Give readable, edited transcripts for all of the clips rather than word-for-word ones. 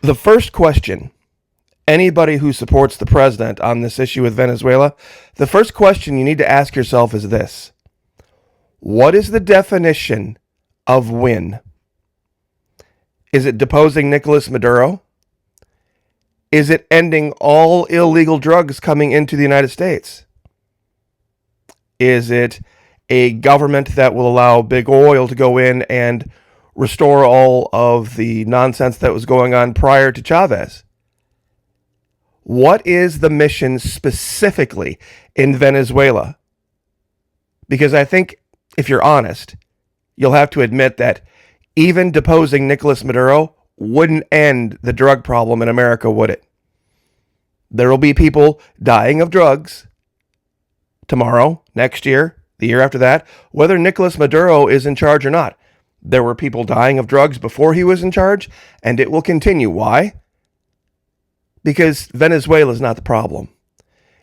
The first question, anybody who supports the president on this issue with Venezuela, the first question you need to ask yourself is this: what is the definition of win? Is it deposing Nicolas Maduro? Is it ending all illegal drugs coming into the United States? Is it a government that will allow big oil to go in and restore all of the nonsense that was going on prior to Chavez? What is the mission specifically in Venezuela? Because I think, if you're honest, you'll have to admit that even deposing Nicolas Maduro wouldn't end the drug problem in America, would it? There will be people dying of drugs tomorrow, next year, the year after that, whether Nicolas Maduro is in charge or not. There were people dying of drugs before he was in charge, and it will continue. Why? Because Venezuela is not the problem.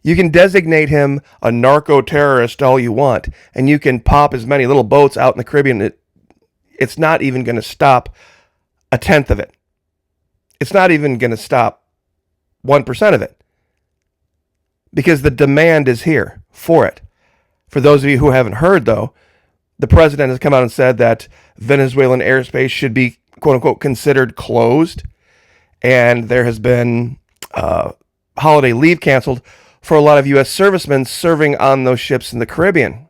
You can designate him a narco-terrorist all you want, and you can pop as many little boats out in the Caribbean. It's not even going to stop a tenth of it. It's not even going to stop 1% of it. Because the demand is here for it. For those of you who haven't heard, though, the president has come out and said that Venezuelan airspace should be, quote-unquote, considered closed. And there has been holiday leave canceled for a lot of U.S. servicemen serving on those ships in the Caribbean.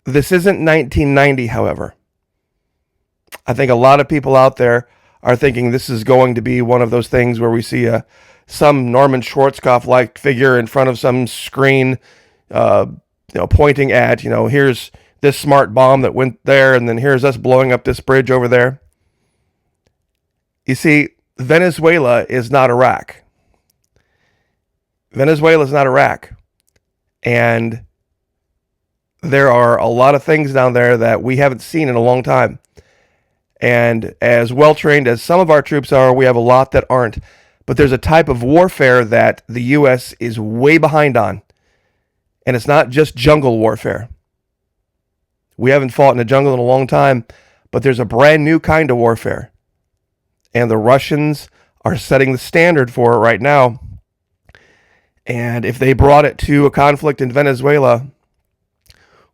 This isn't 1990, however. I think a lot of people out there are thinking this is going to be one of those things where we see some Norman Schwarzkopf-like figure in front of some screen, pointing at, here's this smart bomb that went there, and then here's us blowing up this bridge over there. You see, Venezuela is not Iraq. Venezuela is not Iraq. And there are a lot of things down there that we haven't seen in a long time. And as well-trained as some of our troops are, we have a lot that aren't. But there's a type of warfare that the U.S. is way behind on. And it's not just jungle warfare. We haven't fought in a jungle in a long time, but there's a brand new kind of warfare. And the Russians are setting the standard for it right now. And if they brought it to a conflict in Venezuela,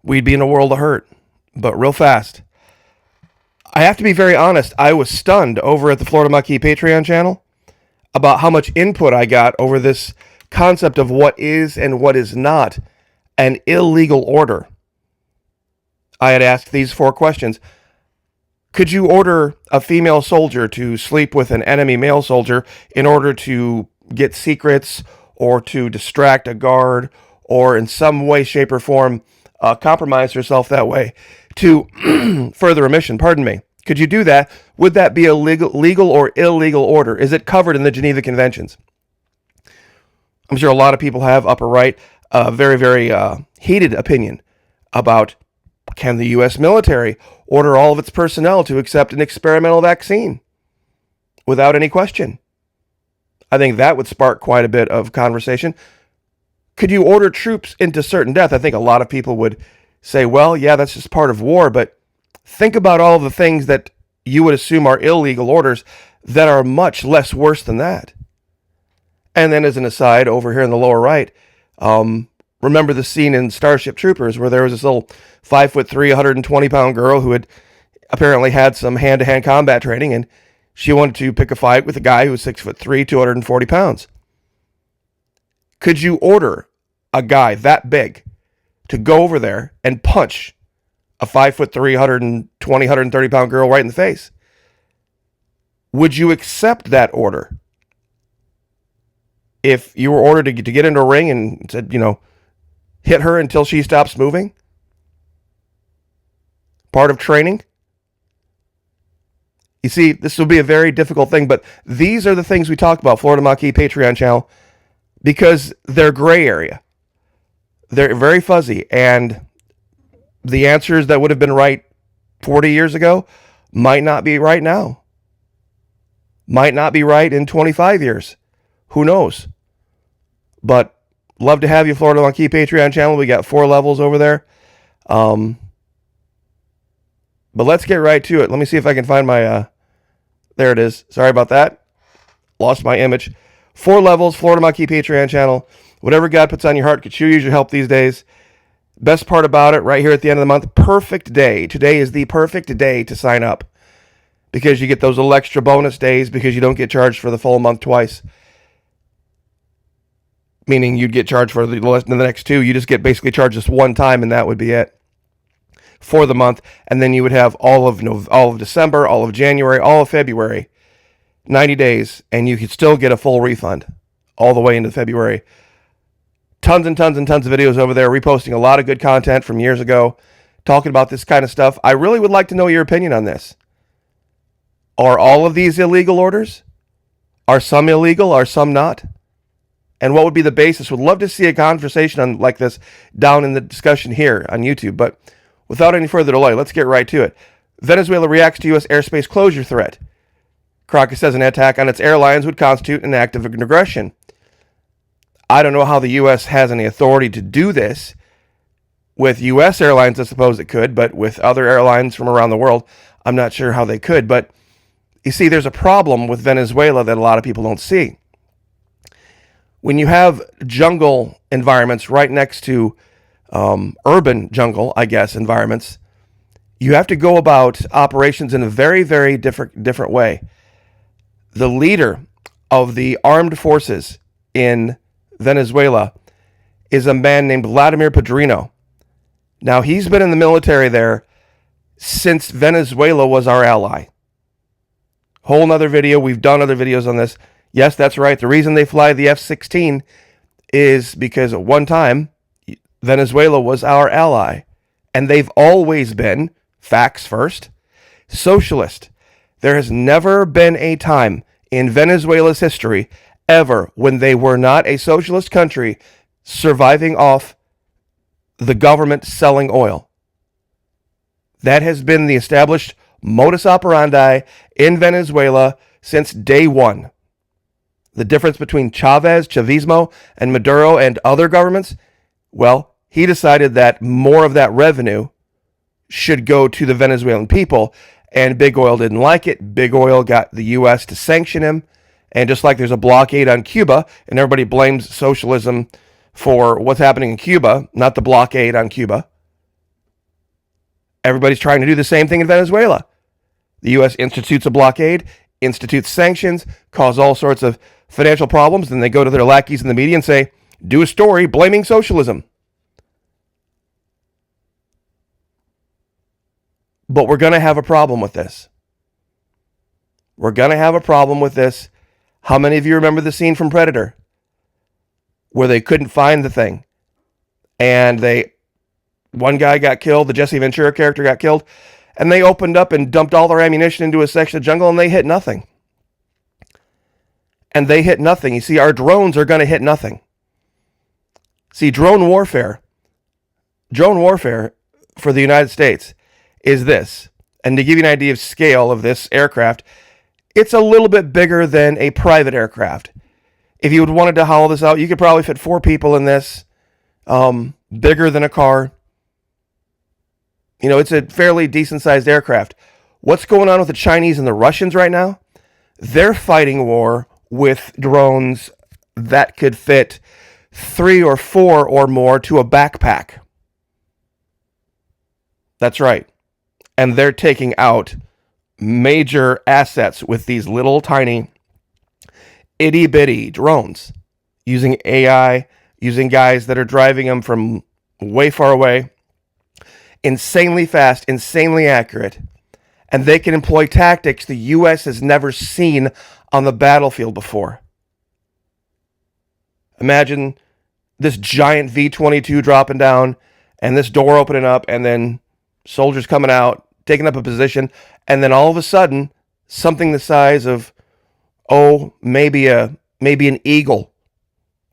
we'd be in a world of hurt, but real fast. I have to be very honest, I was stunned over at the Florida Maquis Patreon channel about how much input I got over this concept of what is and what is not an illegal order. I had asked these 4 questions. Could you order a female soldier to sleep with an enemy male soldier in order to get secrets or to distract a guard or in some way, shape, or form compromise herself that way to further a mission? Pardon me. Could you do that? Would that be a legal or illegal order? Is it covered in the Geneva Conventions? I'm sure a lot of people have upper right a very, very heated opinion about, can the U.S. military order all of its personnel to accept an experimental vaccine without any question? I think that would spark quite a bit of conversation. Could you order troops into certain death? I think a lot of people would say, well, yeah, that's just part of war, but think about all the things that you would assume are illegal orders that are much less worse than that. And then as an aside, over here in the lower right, remember the scene in Starship Troopers where there was this little 5'3", 120-pound girl who had apparently had some hand-to-hand combat training, and she wanted to pick a fight with a guy who was 6'3", 240 pounds. Could you order a guy that big to go over there and punch a 5'3", 120, 130-pound girl right in the face? Would you accept that order? If you were ordered to get into a ring and said, hit her until she stops moving? Part of training? You see, this will be a very difficult thing, but these are the things we talk about, Florida Maquis Patreon channel, because they're gray area. They're very fuzzy, and the answers that would have been right 40 years ago might not be right now. Might not be right in 25 years. Who knows? But love to have you, Florida Maquis Patreon channel. We got 4 levels over there. But let's get right to it. Let me see if I can find my There it is. Sorry about that. Lost my image. 4 levels, Florida Monkey Patreon channel. Whatever God puts on your heart could sure use your help these days. Best part about it, right here at the end of the month, perfect day. Today is the perfect day to sign up because you get those little extra bonus days because you don't get charged for the full month twice. Meaning you'd get charged for the next 2. You just get basically charged just one time, and that would be it for the month. And then you would have all of December, all of January, all of February, 90 days, and you could still get a full refund all the way into February. Tons and tons and tons of videos over there, reposting a lot of good content from years ago, talking about this kind of stuff. I really would like to know your opinion on this. Are all of these illegal orders? Are some illegal? Are some not? And what would be the basis? Would love to see a conversation on like this down in the discussion here on YouTube. But without any further delay, let's get right to it. Venezuela reacts to U.S. airspace closure threat. Crockett says an attack on its airlines would constitute an act of aggression. I don't know how the U.S. has any authority to do this. With U.S. airlines, I suppose it could, but with other airlines from around the world, I'm not sure how they could. But you see, there's a problem with Venezuela that a lot of people don't see. When you have jungle environments right next to urban jungle, I guess, environments, you have to go about operations in a very, very different way. The leader of the armed forces in Venezuela is a man named Vladimir Padrino. Now, he's been in the military there since Venezuela was our ally. Whole nother video. We've done other videos on this. Yes, that's right. The reason they fly the F-16 is because at one time, Venezuela was our ally. And they've always been, facts first, socialist. There has never been a time in Venezuela's history ever when they were not a socialist country surviving off the government selling oil. That has been the established modus operandi in Venezuela since day one. The difference between Chavismo, and Maduro and other governments, well, he decided that more of that revenue should go to the Venezuelan people, and Big Oil didn't like it. Big Oil got the U.S. to sanction him, and just like there's a blockade on Cuba, and everybody blames socialism for what's happening in Cuba, not the blockade on Cuba, everybody's trying to do the same thing in Venezuela. The U.S. institutes a blockade, institutes sanctions, cause all sorts of financial problems, then they go to their lackeys in the media and say, do a story blaming socialism. But we're going to have a problem with this. We're going to have a problem with this. How many of you remember the scene from Predator where they couldn't find the thing? And one guy got killed, the Jesse Ventura character got killed, and they opened up and dumped all their ammunition into a section of jungle and they hit nothing. And they hit nothing. You see, our drones are going to hit nothing. See, drone warfare for the United States is this. And to give you an idea of scale of this aircraft, it's a little bit bigger than a private aircraft. If you wanted to hollow this out, you could probably fit 4 people in this. Bigger than a car. You know, it's a fairly decent-sized aircraft. What's going on with the Chinese and the Russians right now? They're fighting war with drones that could fit 3 or 4 or more to a backpack. That's right. And they're taking out major assets with these little tiny itty-bitty drones using AI, using guys that are driving them from way far away. Insanely fast, insanely accurate. And they can employ tactics the U.S. has never seen on the battlefield before. Imagine this giant V-22 dropping down and this door opening up and then soldiers coming out, taking up a position, and then all of a sudden, something the size of, maybe an eagle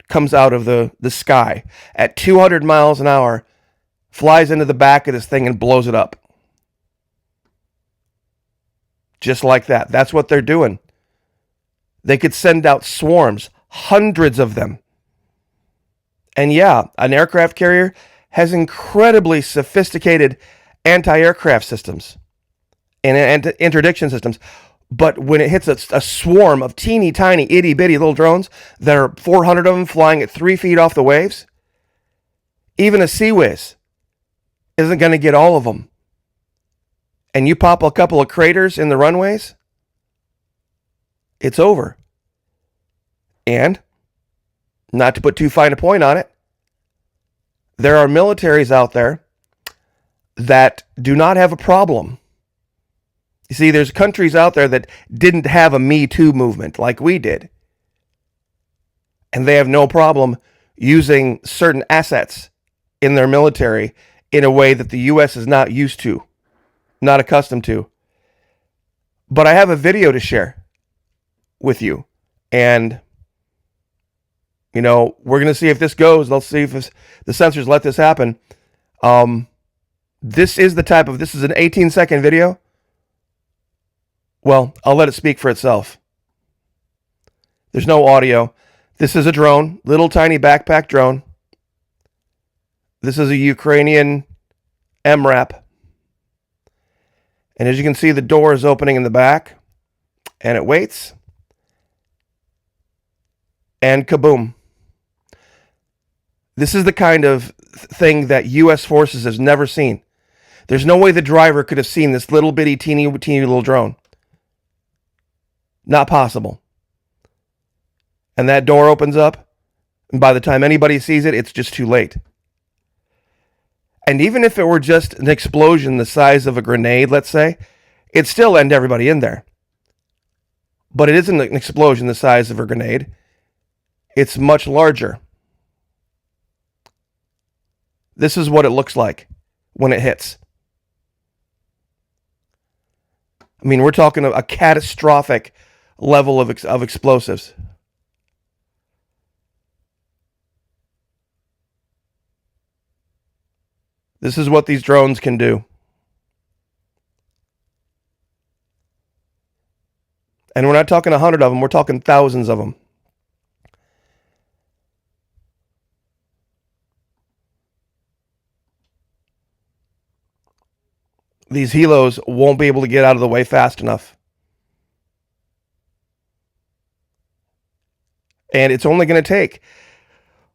comes out of the sky at 200 miles an hour, flies into the back of this thing and blows it up. Just like that. That's what they're doing. They could send out swarms, hundreds of them. And yeah, an aircraft carrier has incredibly sophisticated anti-aircraft systems and interdiction systems. But when it hits a swarm of teeny tiny itty bitty little drones, there are 400 of them flying at 3 feet off the waves, even a Sea Whiz isn't going to get all of them. And you pop a couple of craters in the runways, it's over. And, not to put too fine a point on it, there are militaries out there that do not have a problem. You see, there's countries out there that didn't have a Me Too movement like we did. And they have no problem using certain assets in their military in a way that the U.S. is not used to, not accustomed to. But I have a video to share with you. And, you know, we're going to see if this goes. Let's see if the censors let this happen. This is an 18-second video. Well, I'll let it speak for itself. There's no audio. This is a drone, little tiny backpack drone. This is a Ukrainian MRAP. And as you can see, the door is opening in the back. And it waits. And kaboom. This is the kind of thing that U.S. forces has never seen. There's no way the driver could have seen this little bitty, teeny little drone. Not possible. And that door opens up, and by the time anybody sees it, it's just too late. And even if it were just an explosion the size of a grenade, let's say, it'd still end everybody in there. But it isn't an explosion the size of a grenade. It's much larger. This is what it looks like when it hits. I mean, we're talking a catastrophic level of explosives. This is what these drones can do. And we're not talking 100 of them, we're talking thousands of them. These helos won't be able to get out of the way fast enough. And it's only going to take,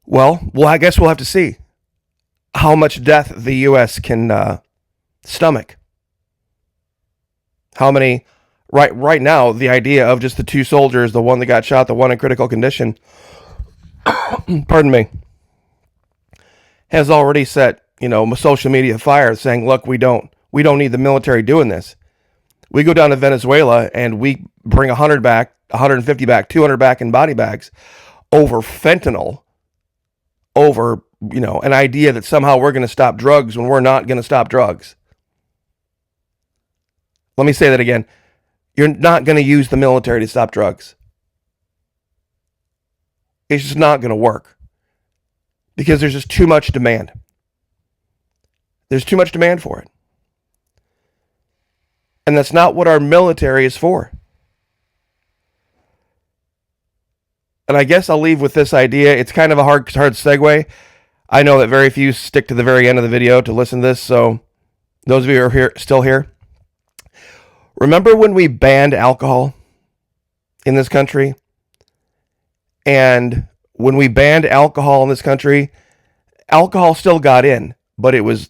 well, I guess we'll have to see how much death the U.S. can stomach. How many, right now, the idea of just the 2 soldiers, the one that got shot, the one in critical condition, pardon me, has already set, social media fire saying, look, we don't need the military doing this. We go down to Venezuela and we bring 100 back, 150 back, 200 back in body bags over fentanyl, over, an idea that somehow we're going to stop drugs when we're not going to stop drugs. Let me say that again. You're not going to use the military to stop drugs. It's just not going to work because there's just too much demand. There's too much demand for it. And that's not what our military is for. And I guess I'll leave with this idea. It's kind of a hard segue. I know that very few stick to the very end of the video to listen to this. So those of you who are still here, remember when we banned alcohol in this country? And when we banned alcohol in this country, alcohol still got in, but it was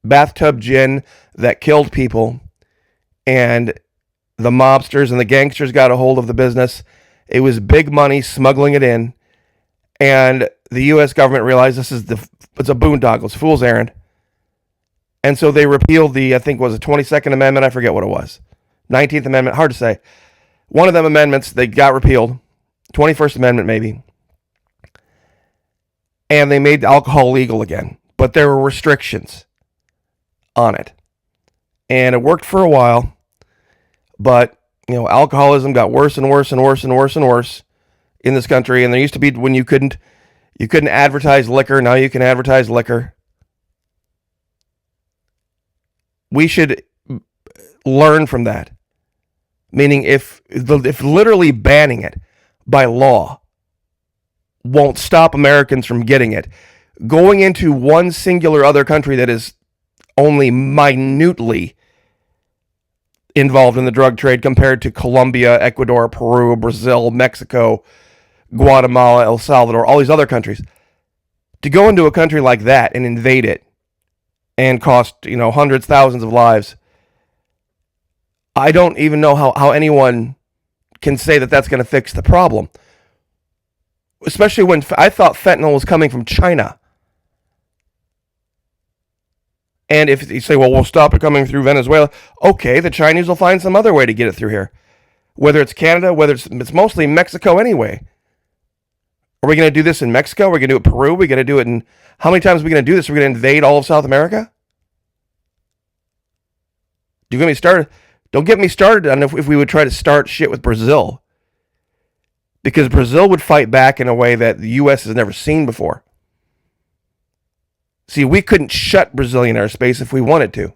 bathtub gin that killed people. And the mobsters and the gangsters got a hold of the business. It was big money smuggling it in. And the U.S. government realized it's a boondoggle, it's a fool's errand. And so they repealed the, I think was it 22nd Amendment? I forget what it was. 19th Amendment, hard to say. One of them amendments, they got repealed. 21st Amendment maybe. And they made alcohol legal again. But there were restrictions on it. And it worked for a while. But, alcoholism got worse and worse and worse and worse and worse in this country. And there used to be when you couldn't advertise liquor. Now you can advertise liquor. We should learn from that. Meaning if literally banning it by law won't stop Americans from getting it, going into one singular other country that is only minutely involved in the drug trade compared to Colombia, Ecuador, Peru, Brazil, Mexico, Guatemala, El Salvador, all these other countries. To go into a country like that and invade it and cost, hundreds, thousands of lives, I don't even know how anyone can say that that's going to fix the problem. Especially when I thought fentanyl was coming from China. And if you say, well, we'll stop it coming through Venezuela, okay, the Chinese will find some other way to get it through here. Whether it's Canada, whether it's mostly Mexico anyway. Are we going to do this in Mexico? Are we going to do it in Peru? Are we going to do it in... How many times are we going to do this? Are we going to invade all of South America? Do you get me started? Don't get me started on if we would try to start shit with Brazil. Because Brazil would fight back in a way that the U.S. has never seen before. See, we couldn't shut Brazilian airspace if we wanted to.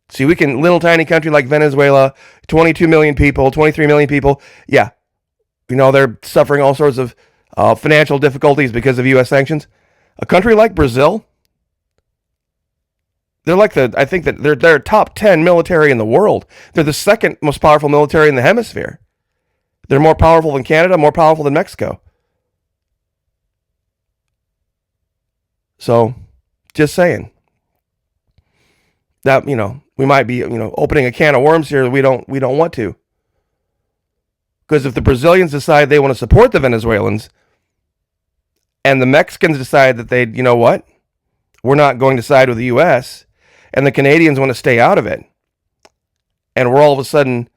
See, we can, little tiny country like Venezuela, 22 million people, 23 million people, yeah. They're suffering all sorts of financial difficulties because of U.S. sanctions. A country like Brazil, I think that they're top 10 military in the world. They're the second most powerful military in the hemisphere. They're more powerful than Canada, more powerful than Mexico. So, just saying. That, we might be, opening a can of worms here that we don't want to. Because if the Brazilians decide they want to support the Venezuelans, and the Mexicans decide that we're not going to side with the U.S., and the Canadians want to stay out of it, and we're all of a sudden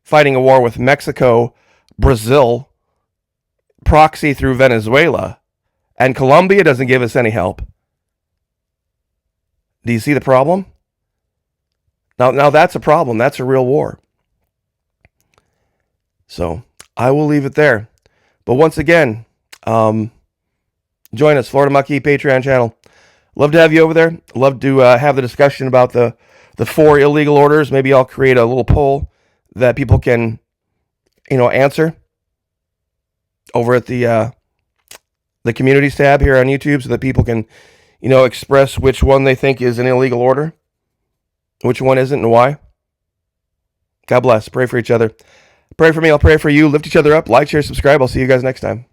fighting a war with Mexico, Brazil, proxy through Venezuela, and Colombia doesn't give us any help. Do you see the problem? Now that's a problem. That's a real war. So I will leave it there. But once again, join us, Florida Mucky Patreon channel. Love to have you over there. Love to have the discussion about the 4 illegal orders. Maybe I'll create a little poll that people can, answer over at the communities tab here on YouTube, so that people can, express which one they think is an illegal order, which one isn't, and why. God bless. Pray for each other. Pray for me. I'll pray for you. Lift each other up. Like, share, subscribe. I'll see you guys next time.